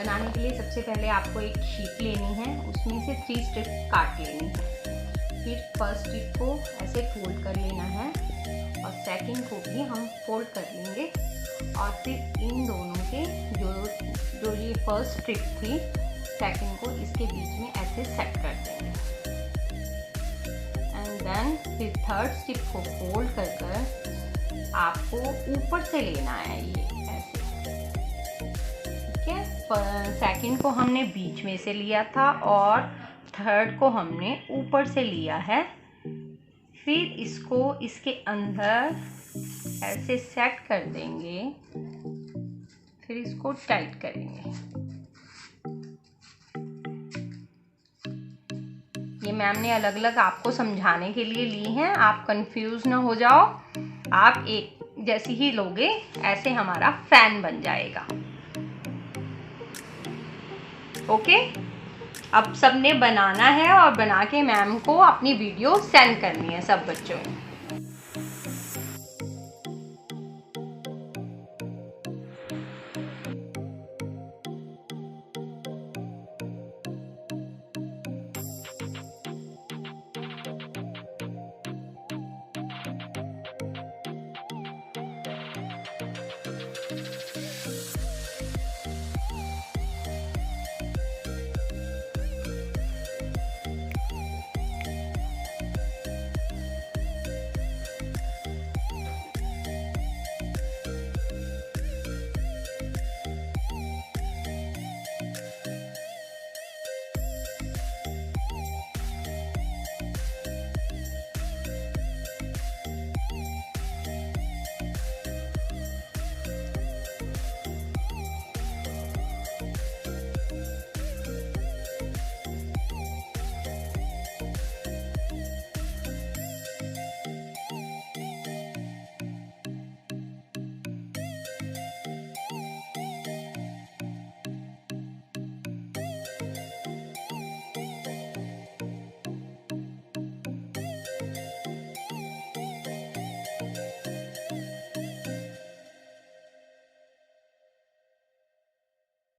बनाने के लिए सबसे पहले आपको एक शीट लेनी है, उसमें से 3 स्ट्रिप काट लेनी है। फिर फर्स्ट स्ट्रिप को ऐसे फोल्ड कर लेना है और सेकंड को भी हम फोल्ड कर लेंगे और फिर इन दोनों के जो ये फर्स्ट स्ट्रिप थी सेकंड को इसके बीच में ऐसे सेट कर देंगे। एंड देन फिर थर्ड स्ट्रिप को फोल्ड कर कर आपको ऊपर से लेना है ये ऐसे, ठीक है। सेकंड को हमने बीच में से लिया था और थर्ड को हमने ऊपर से लिया है। फिर इसको इसके अंदर ऐसे सेट कर देंगे, फिर इसको टाइट करेंगे। ये मैम ने अलग अलग आपको समझाने के लिए ली हैं, आप कंफ्यूज ना हो जाओ। आप एक जैसी ही लोगे ऐसे हमारा फैन बन जाएगा। ओके, अब सबने बनाना है और बना के मैम को अपनी वीडियो सेंड करनी है सब बच्चों ने।